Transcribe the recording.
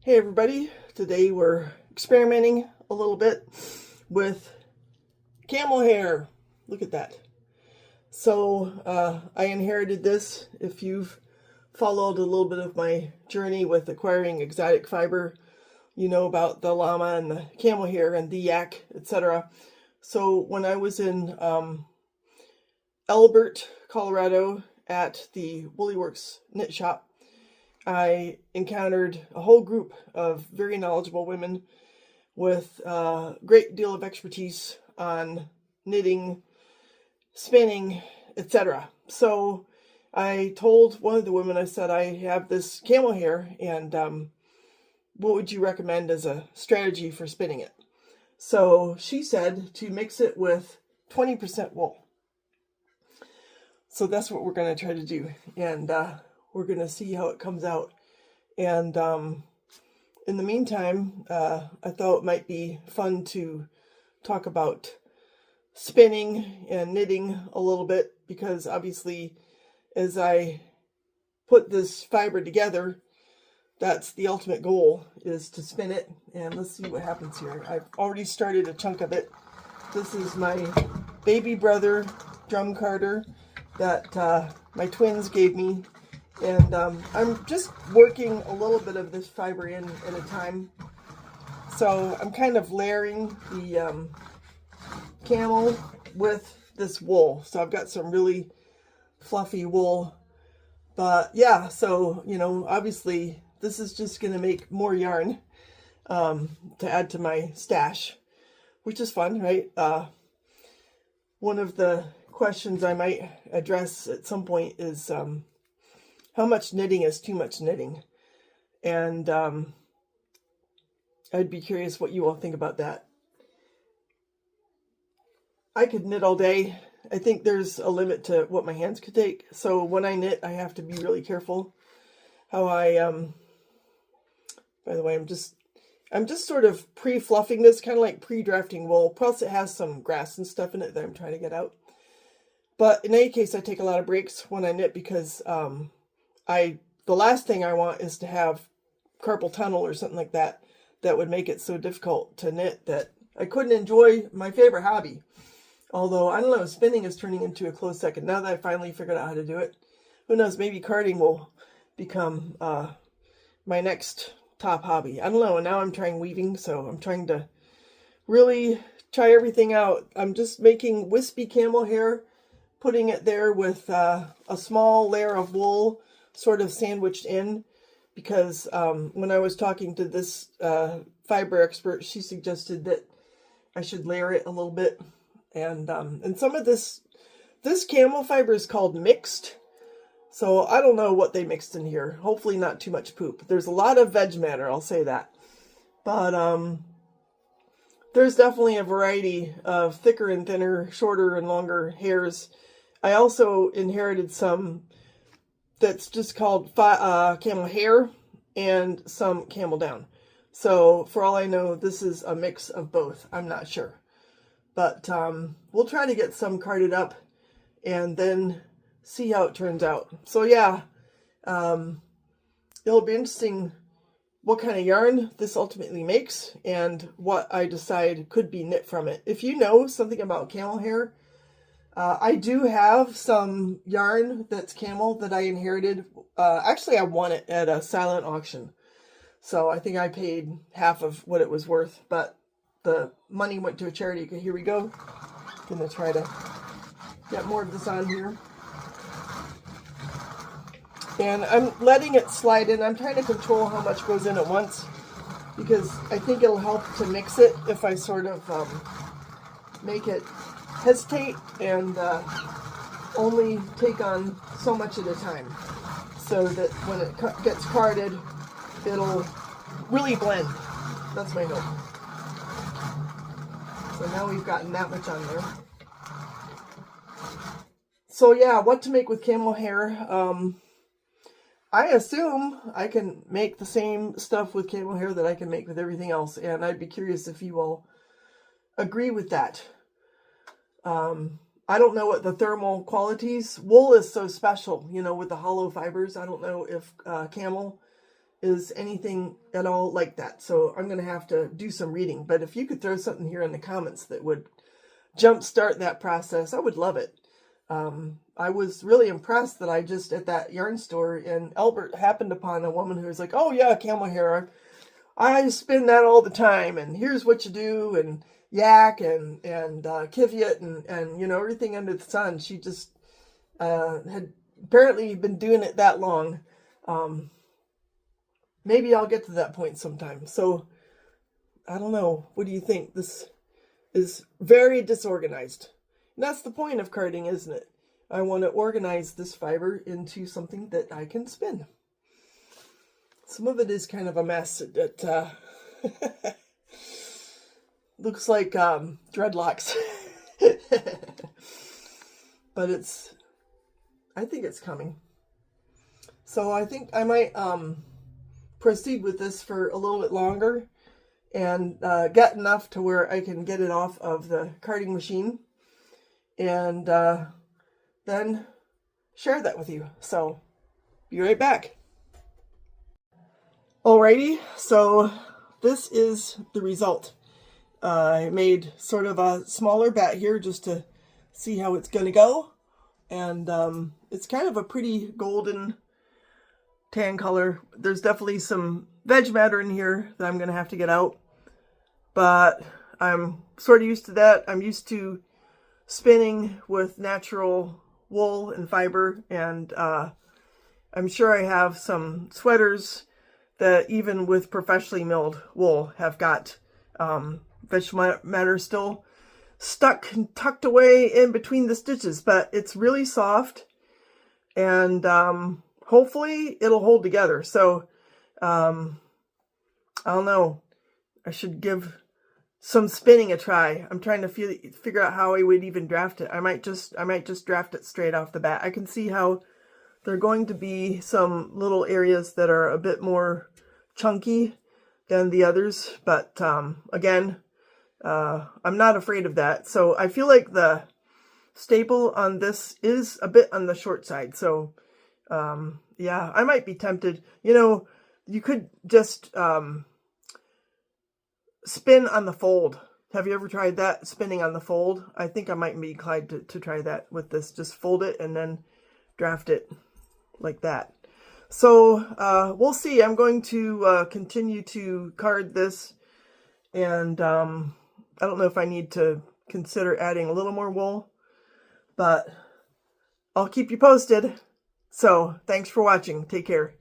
Hey everybody, today we're experimenting a little bit with camel hair. Look at that. So I inherited this. If you've followed a little bit of my journey with acquiring exotic fiber, you know about the llama and the camel hair and the yak, etc. So when I was in Elbert, Colorado at the Woollyworks knit shop, I encountered a whole group of very knowledgeable women with a great deal of expertise on knitting, spinning, etc. So I told one of the women, I said, I have this camel hair, and what would you recommend as a strategy for spinning it? So she said to mix it with 20% wool. So that's what we're going to try to do. And we're going to see how it comes out. And in the meantime, I thought it might be fun to talk about spinning and knitting a little bit, because obviously as I put this fiber together, that's the ultimate goal, is to spin it. And let's see what happens here. I've already started a chunk of it. This is my baby brother drum carder that my twins gave me. And I'm just working a little bit of this fiber in at a time. So I'm kind of layering the camel with this wool. So I've got some really fluffy wool. But yeah, so, you know, obviously this is just going to make more yarn to add to my stash, which is fun, right? One of the questions I might address at some point is how much knitting is too much knitting? And I'd be curious what you all think about that. I could knit all day. I think there's a limit to what my hands could take. So when I knit, I have to be really careful how I, by the way, I'm just sort of pre-fluffing this, kind of like pre-drafting wool. Plus it has some grass and stuff in it that I'm trying to get out. But in any case, I take a lot of breaks when I knit, because the last thing I want is to have carpal tunnel or something like that that would make it so difficult to knit that I couldn't enjoy my favorite hobby. Although, I don't know, spinning is turning into a close second. Now that I finally figured out how to do it, who knows, maybe carding will become my next top hobby. I don't know, and now I'm trying weaving, so I'm trying to really try everything out. I'm just making wispy camel hair, putting it there with a small layer of wool sort of sandwiched in, because when I was talking to this fiber expert, she suggested that I should layer it a little bit. And some of this camel fiber is called mixed. So I don't know what they mixed in here. Hopefully not too much poop. There's a lot of veg matter, I'll say that. But there's definitely a variety of thicker and thinner, shorter and longer hairs. I also inherited some that's just called camel hair and some camel down. So for all I know, this is a mix of both. I'm not sure. But we'll try to get some carded up and then see how it turns out. So yeah, it'll be interesting what kind of yarn this ultimately makes and what I decide could be knit from it. If you know something about camel hair, I do have some yarn that's camel that I inherited. Actually, I won it at a silent auction. So I think I paid half of what it was worth, but the money went to a charity. Okay, here we go. Gonna try to get more of this on here. And I'm letting it slide in. I'm trying to control how much goes in at once, because I think it'll help to mix it if I sort of make it hesitate and only take on so much at a time, so that when it gets carded, it'll really blend. That's my hope. So now we've gotten that much on there. So yeah, what to make with camel hair? I assume I can make the same stuff with camel hair that I can make with everything else, and I'd be curious if you all agree with that. I don't know what the thermal qualities. Wool is so special, you know, with the hollow fibers. I don't know if camel is anything at all like that. So I'm going to have to do some reading. But if you could throw something here in the comments that would jumpstart that process, I would love it. I was really impressed that I just at that yarn store in Albert happened upon a woman who was like, oh yeah, camel hair. I spin that all the time, and here's what you do, and yak and kivyat and you know, everything under the sun. She just had apparently been doing it that long. Maybe I'll get to that point sometime. So I don't know. What do you think? This is very disorganized. And that's the point of carding, isn't it? I want to organize this fiber into something that I can spin. Some of it is kind of a mess. It looks like dreadlocks. But I think it's coming. So I think I might proceed with this for a little bit longer and get enough to where I can get it off of the carding machine and then share that with you. So be right back. Alrighty, so this is the result. I made sort of a smaller bat here just to see how it's going to go. And it's kind of a pretty golden tan color. There's definitely some veg matter in here that I'm going to have to get out. But I'm sort of used to that. I'm used to spinning with natural wool and fiber. And I'm sure I have some sweaters that even with professionally milled wool have got vegetable matter still stuck and tucked away in between the stitches, but it's really soft and hopefully it'll hold together. So I don't know, I should give some spinning a try. I'm trying to figure out how I would even draft it. I might just draft it straight off the bat. I can see how there are going to be some little areas that are a bit more chunky than the others, but again, I'm not afraid of that. So I feel like the staple on this is a bit on the short side. So yeah, I might be tempted. You know, you could just spin on the fold. Have you ever tried that, spinning on the fold? I think I might be inclined to try that with this. Just fold it and then draft it like that. So we'll see. I'm going to continue to card this, and I don't know if I need to consider adding a little more wool, but I'll keep you posted. So thanks for watching. Take care.